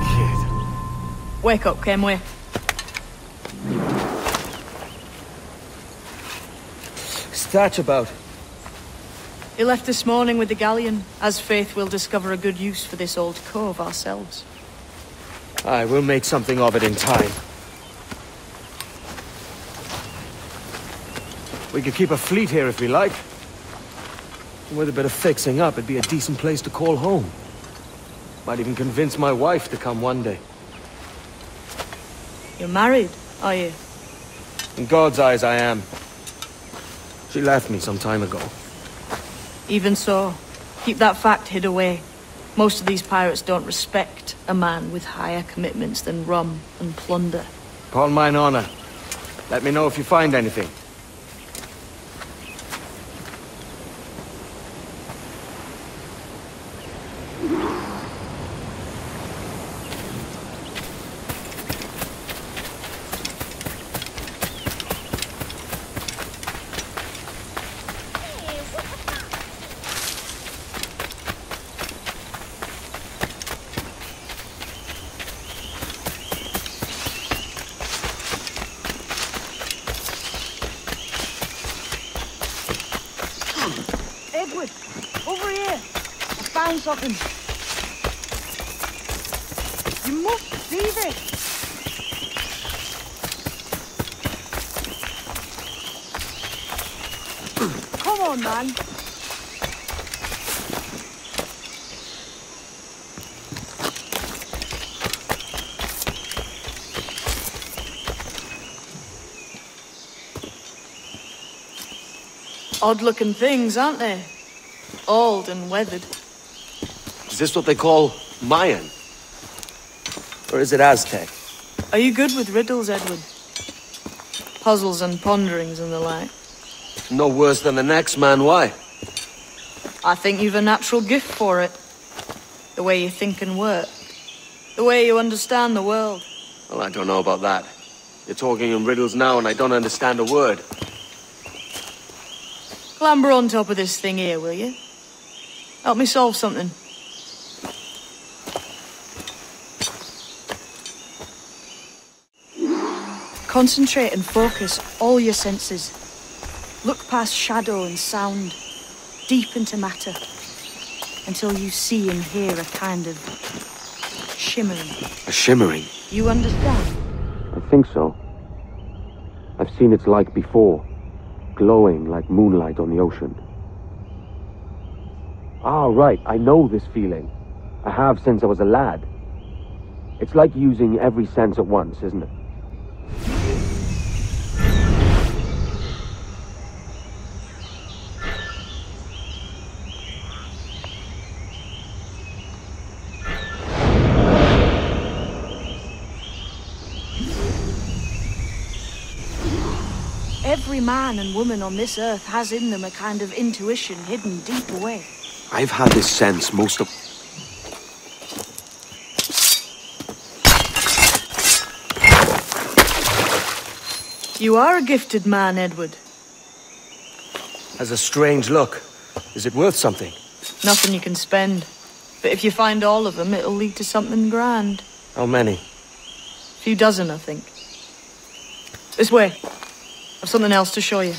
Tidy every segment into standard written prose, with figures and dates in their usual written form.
Kid. Wake up, Kiinwaai. What's that about? He left this morning with the galleon. As faith, we'll discover a good use for this old cove ourselves. Aye, we'll make something of it in time. We could keep a fleet here if we like. And with a bit of fixing up, it'd be a decent place to call home. Might even convince my wife to come one day. You're married, are you? In God's eyes, I am. She left me some time ago. Even so, keep that fact hid away. Most of these pirates don't respect a man with higher commitments than rum and plunder. Upon mine honor. Let me know if you find anything. Edward, over here. I found something. You must see this. Come on, man. Odd-looking things, aren't they? Old and weathered. Is this what they call Mayan? Or is it Aztec? Are you good with riddles, Edward? Puzzles and ponderings and the like? No worse than the next man, why? I think you've a natural gift for it. The way you think and work. The way you understand the world. Well, I don't know about that. You're talking in riddles now and I don't understand a word. Clamber on top of this thing here, will you? Help me solve something. Concentrate and focus all your senses. Look past shadow and sound, deep into matter, until you see and hear a kind of shimmering. A shimmering? You understand? I think so. I've seen its like before. Glowing like moonlight on the ocean. Ah, right, I know this feeling. I have since I was a lad. It's like using every sense at once, isn't it? Every man and woman on this earth has in them a kind of intuition hidden deep away. I've had this sense most of... You are a gifted man, Edward. Has a strange look. Is it worth something? Nothing you can spend. But if you find all of them, it'll lead to something grand. How many? A few dozen, I think. This way. I've something else to show you.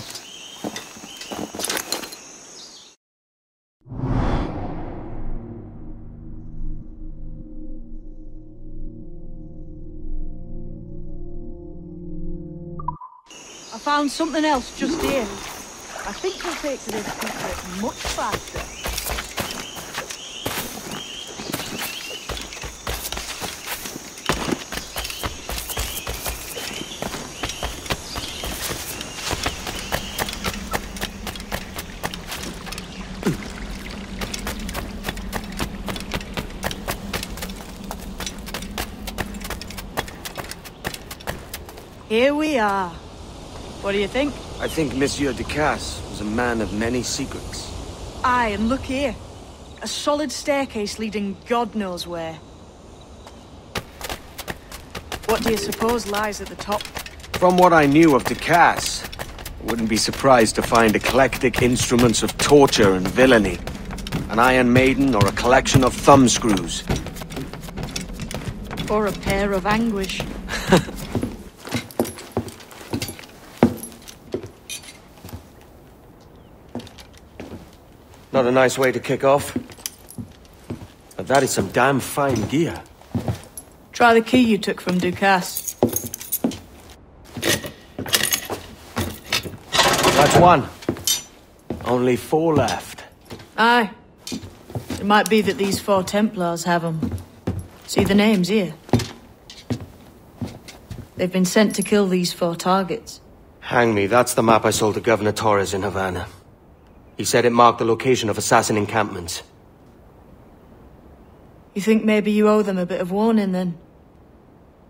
I found something else just here. I think we'll take to this secret much faster. Here we are. What do you think? I think Monsieur Ducasse was a man of many secrets. Aye, and look here. A solid staircase leading God knows where. What do you suppose lies at the top? From what I knew of Ducasse, I wouldn't be surprised to find eclectic instruments of torture and villainy. An Iron Maiden or a collection of thumbscrews? Or a pair of anguish. Not a nice way to kick off. But that is some damn fine gear. Try the key you took from Ducasse. That's one. Only 4 left. Aye. It might be that these 4 Templars have them. See the names here? They've been sent to kill these 4 targets. Hang me, that's the map I sold to Governor Torres in Havana. He said it marked the location of assassin encampments. You think maybe you owe them a bit of warning, then?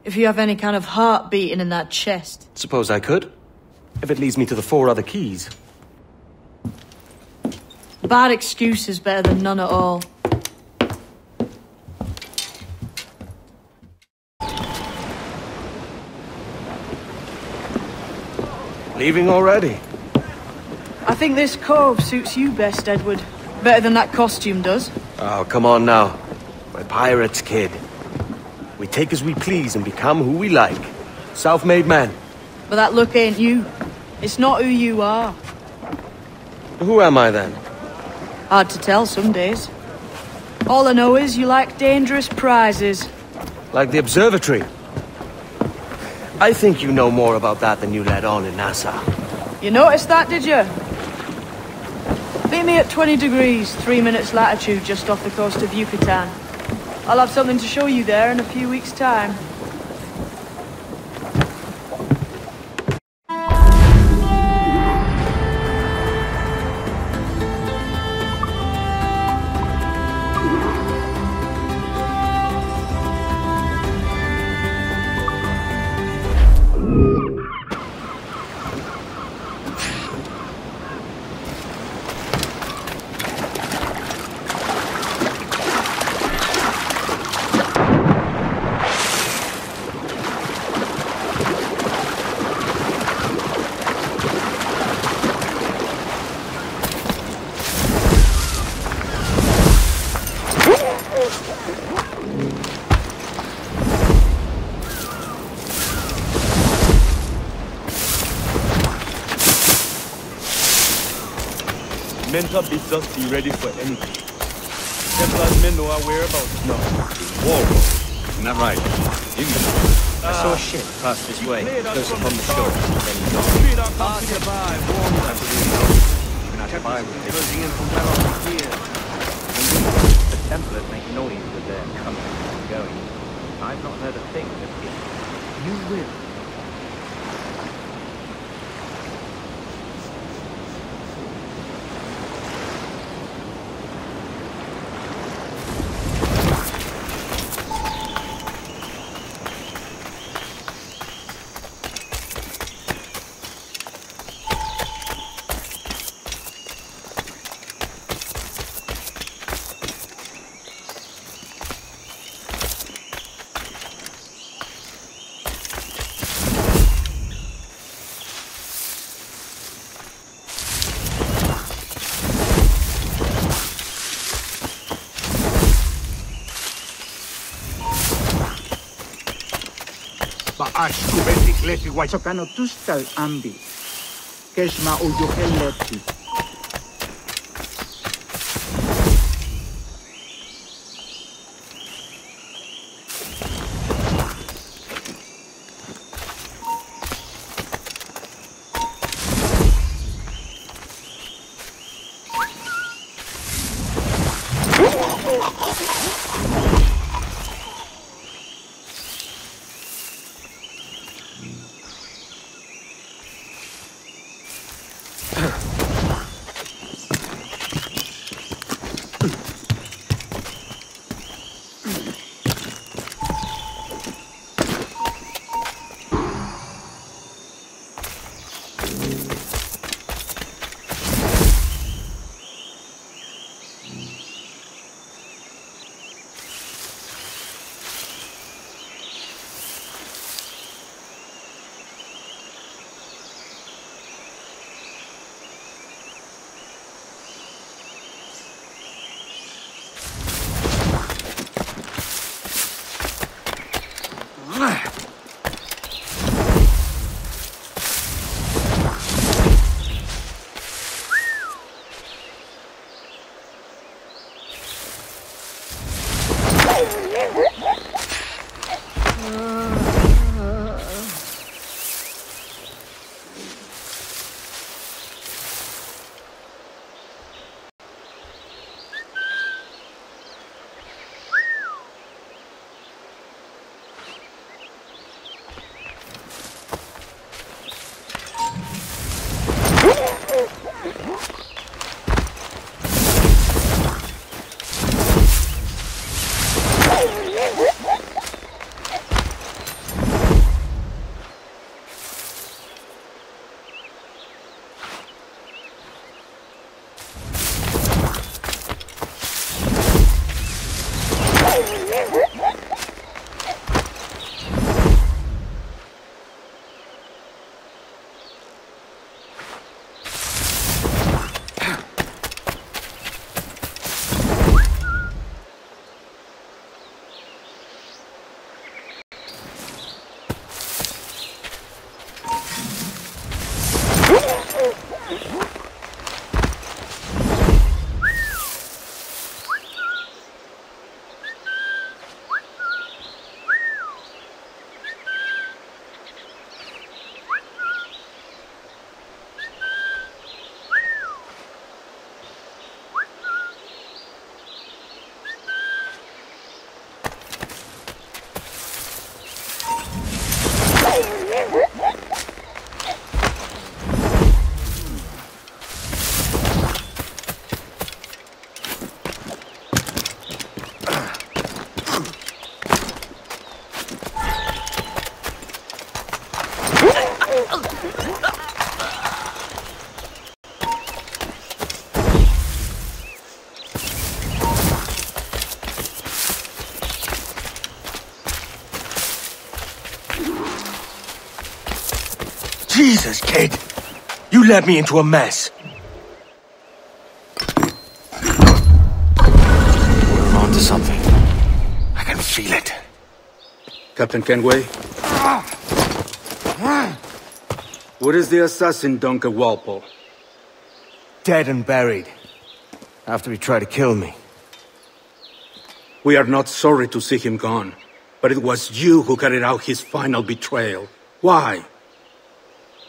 If you have any kind of heart beating in that chest. Suppose I could? If it leads me to the 4 other keys. Bad excuse is better than none at all. Leaving already? I think this cove suits you best, Edward. Better than that costume does. Oh, come on now. We're pirates, kid. We take as we please and become who we like. Self-made men. But that look ain't you. It's not who you are. Who am I then? Hard to tell some days. All I know is you like dangerous prizes. Like the observatory. I think you know more about that than you let on in Nassau. You noticed that, did you? Meet me at 20 degrees, 3 minutes latitude just off the coast of Yucatan. I'll have something to show you there in a few weeks' time. Mentor bids us be ready for anything. Templars men know our whereabouts. No. War. Isn't that right? English. I saw a ship pass this way, close upon the shore, then gone. Even had to buy with it. Closing in from well over here. The Templars make noise with their coming and going. I've not heard a thing of it. You will. Sokano tustal ambi. Keshma uyuheleti. Jesus, kid! You led me into a mess. We're on to something. I can feel it. Captain Keighway? Where is the assassin, Duncan Walpole? Dead and buried. After he tried to kill me. We are not sorry to see him gone, but it was you who carried out his final betrayal. Why?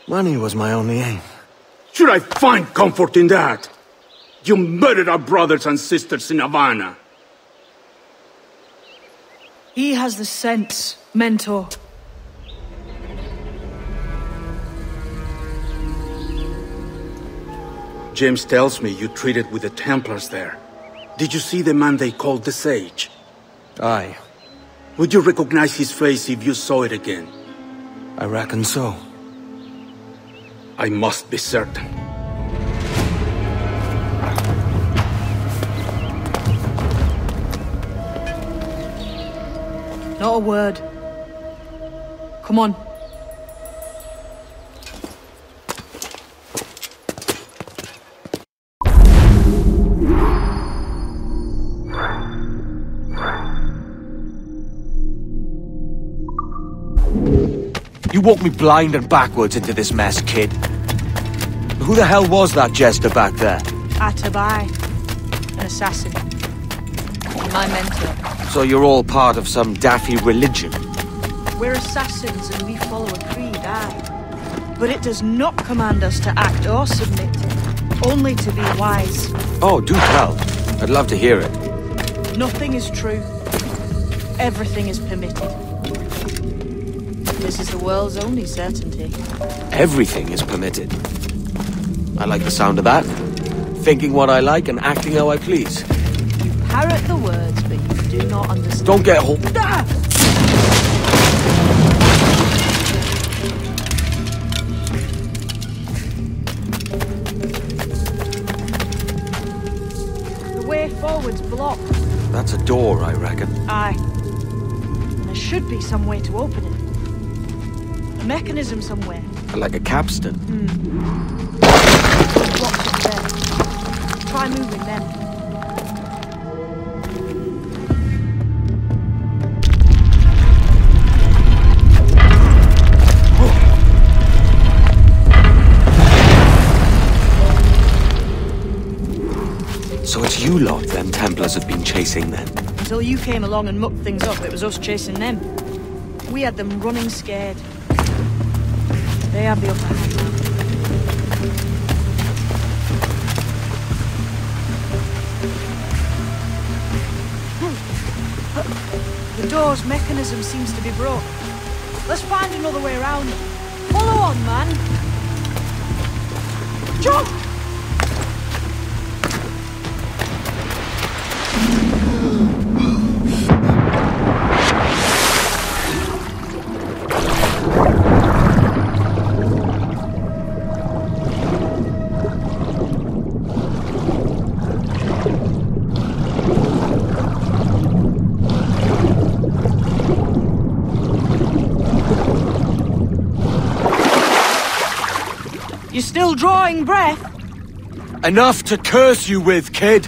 Money was my only aim. Should I find comfort in that? You murdered our brothers and sisters in Havana. He has the sense, Mentor. James tells me you treated with the Templars there. Did you see the man they called the Sage? Aye. Would you recognize his face if you saw it again? I reckon so. I must be certain. Not a word. Come on. You walked me blind and backwards into this mess, kid. Who the hell was that jester back there? Atabai. An assassin. My mentor. So you're all part of some daffy religion? We're assassins and we follow a creed, aye. But it does not command us to act or submit, only to be wise. Oh, do tell. I'd love to hear it. Nothing is true. Everything is permitted. This is the world's only certainty. Everything is permitted. I like the sound of that. Thinking what I like and acting how I please. You parrot the words, but you do not understand. Don't get hold. Ah! The way forward's blocked. That's a door, I reckon. Aye. There should be some way to open it. A mechanism somewhere. Like a capstan. Blocks up there. Try moving them. So it's you lot them Templars have been chasing then? Until you came along and mucked things up, it was us chasing them. We had them running scared. They have the upper hand now. The door's mechanism seems to be broke. Let's find another way around. Follow on, man. Jump! You're still drawing breath? Enough to curse you with, kid!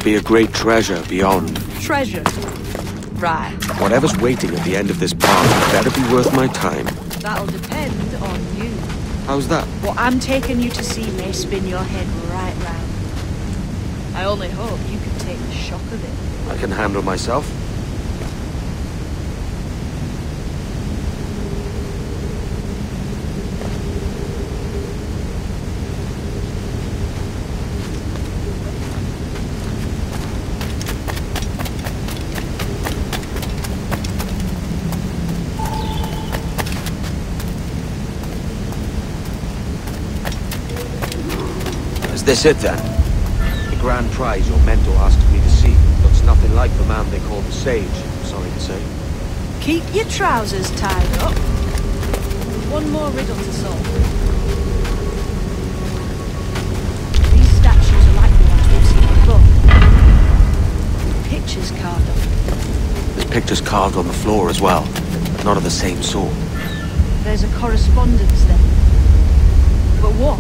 Be a great treasure beyond. Treasure? Right. Whatever's waiting at the end of this path better be worth my time. That'll depend on you. How's that? What I'm taking you to see may spin your head right round. I only hope you can take the shock of it. I can handle myself. This it then? The grand prize your mentor asked me to see looks nothing like the man they call the Sage, I'm sorry to say. Keep your trousers tied up. One more riddle to solve. These statues are like the ones we've seen before. Pictures carved on them. There's pictures carved on the floor as well, but not of the same sort. There's a correspondence then. But what?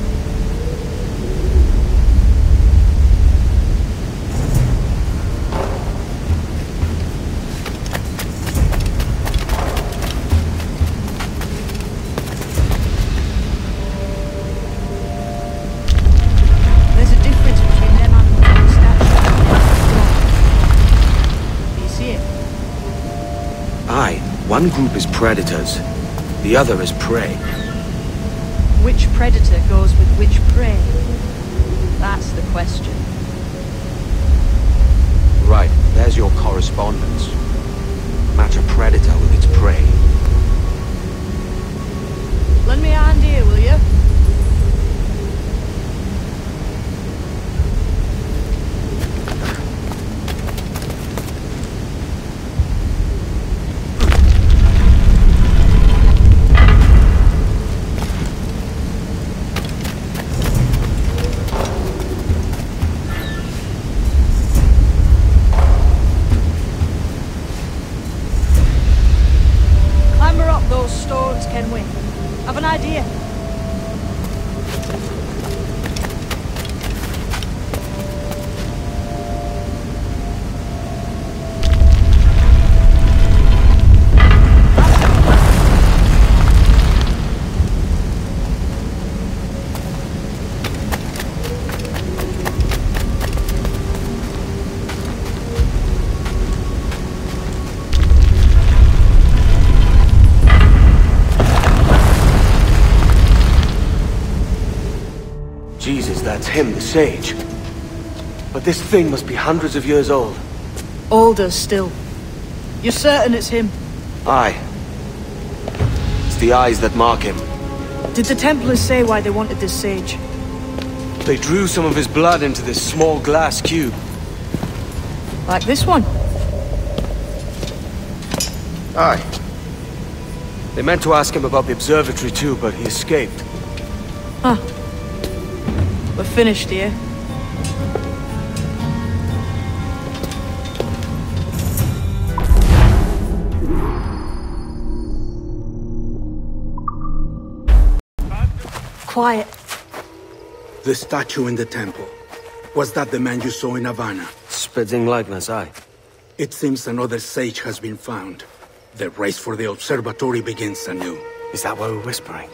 One group is predators, the other is prey. Which predator goes with which prey? That's the question. Right, there's your correspondence. Match a predator with its prey. Lend me a hand here, will you? That's him, the Sage. But this thing must be hundreds of years old. Older still. You're certain it's him? Aye. It's the eyes that mark him. Did the Templars say why they wanted this Sage? They drew some of his blood into this small glass cube. Like this one? Aye. They meant to ask him about the observatory too, but he escaped. Huh. We're finished here. quiet. The statue in the temple. Was that the man you saw in Havana? Spitting likeness, aye. It seems another sage has been found. The race for the observatory begins anew. Is that why we're whispering?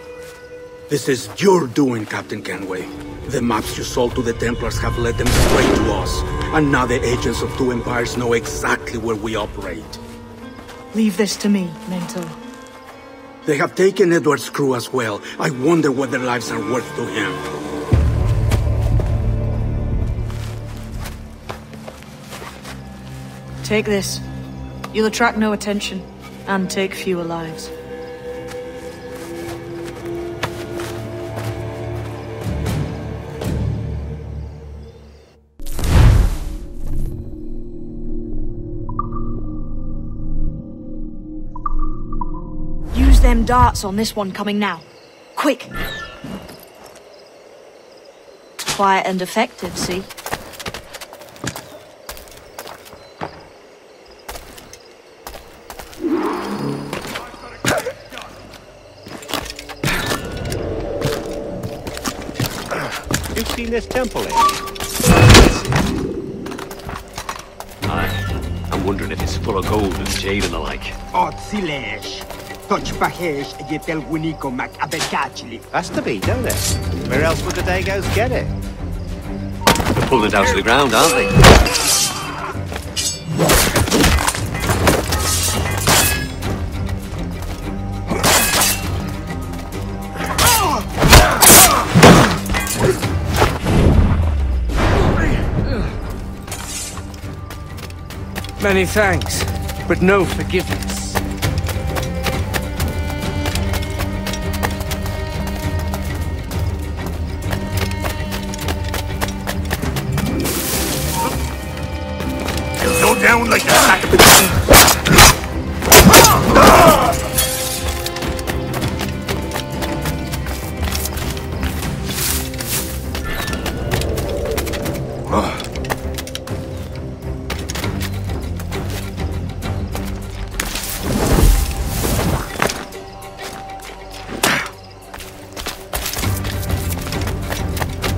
This is your doing, Captain Kenway. The maps you sold to the Templars have led them straight to us. And now the agents of two empires know exactly where we operate. Leave this to me, Mentor. They have taken Edward's crew as well. I wonder what their lives are worth to him. Take this. You'll attract no attention, and take fewer lives. Use them darts on this one coming now. Quick! Quiet and effective, see? You've seen this temple, eh? Aye. I'm wondering if it's full of gold and jade and the like. Otsilesh. Touchbahesh yetel winiko mac abekachli. Has to be, don't it? Where else would the Dagos get it? They're pulling it down to the ground, aren't they? Many thanks, but no forgiveness. Go down like a sack of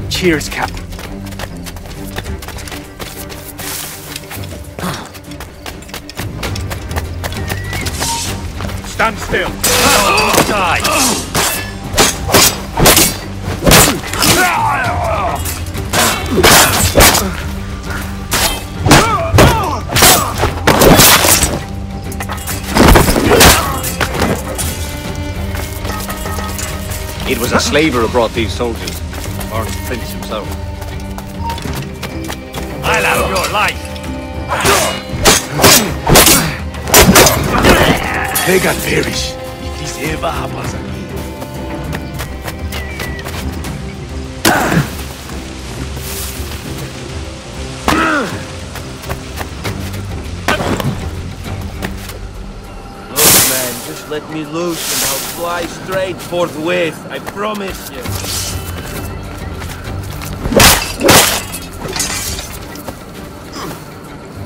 Cheers, Captain. Stand still. Die! It was a slaver who brought these soldiers. Or the prince himself. I'll have your life! They got perish. It is ever happens again. Look, man, just let me loose and I'll fly straight forthwith. I promise you.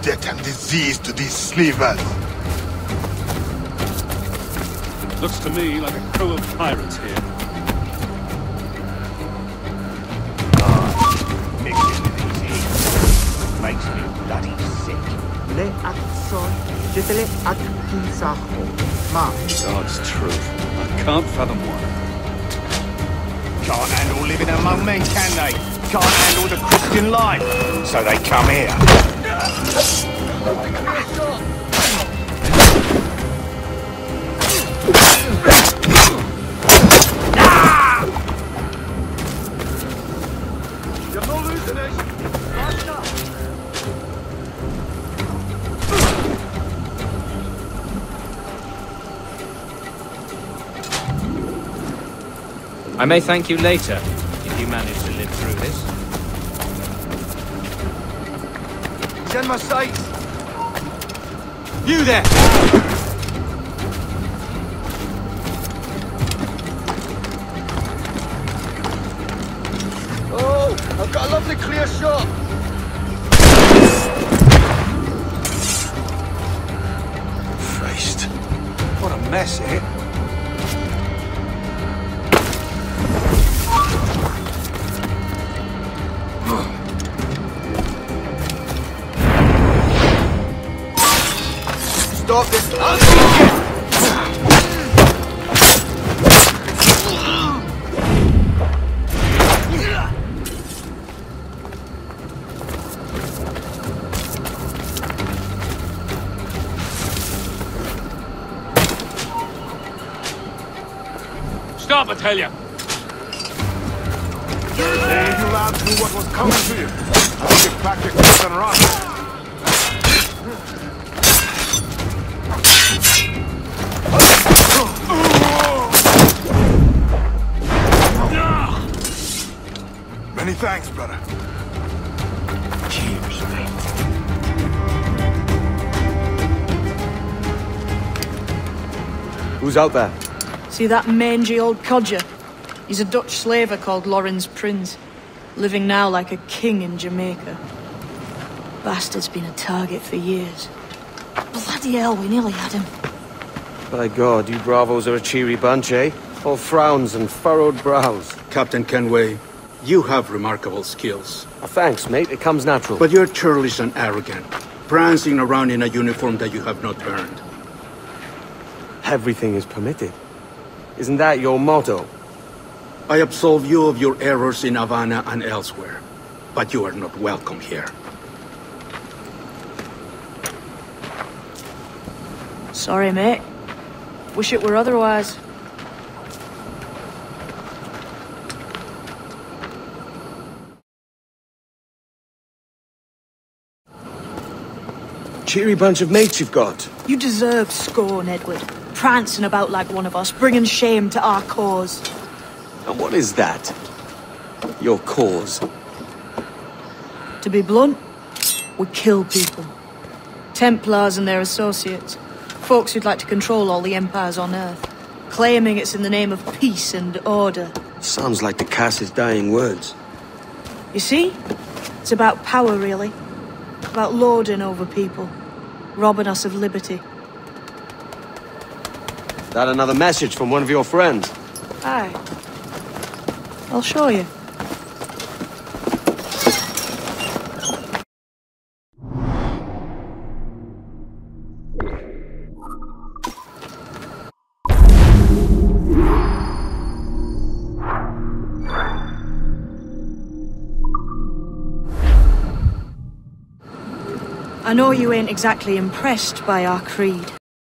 Death and disease to these slavers. Looks to me like a crew of pirates here. Mixing with these here makes me bloody sick. Le akson jetele akkinsaho. Ma. God's truth. I can't fathom why. Can't handle living among men, can they? Can't handle the Christian life. So they come here. I may thank you later, if you manage to live through this. He's in my sights. You there! Oh, I've got a lovely clear shot. Christ. What a mess, eh? stop this. I'll see you. Stop, I tell you! Then you lads knew what was coming to you. I'll get back your kids and run. Many thanks, brother. Cheers, mate. Who's out there? See that mangy old codger? He's a Dutch slaver called Lawrence Prins, living now like a king in Jamaica. Bastard's been a target for years. Bloody hell, we nearly had him. By God, you bravos are a cheery bunch, eh? All frowns and furrowed brows. Captain Kenway, you have remarkable skills. Thanks, mate. It comes natural. But you're churlish and arrogant, prancing around in a uniform that you have not earned. Everything is permitted. Isn't that your motto? I absolve you of your errors in Havana and elsewhere, but you are not welcome here. Sorry, mate. Wish it were otherwise. Cheery bunch of mates you've got. You deserve scorn, Edward. Prancing about like one of us, bringing shame to our cause. And what is that? Your cause? To be blunt, we kill people. Templars and their associates. Folks who'd like to control all the empires on Earth. Claiming it's in the name of peace and order. Sounds like the Cass's dying words. You see? It's about power, really. About lording over people. Robbing us of liberty. That another message from one of your friends? Aye. I'll show you. I know you ain't exactly impressed by our creed.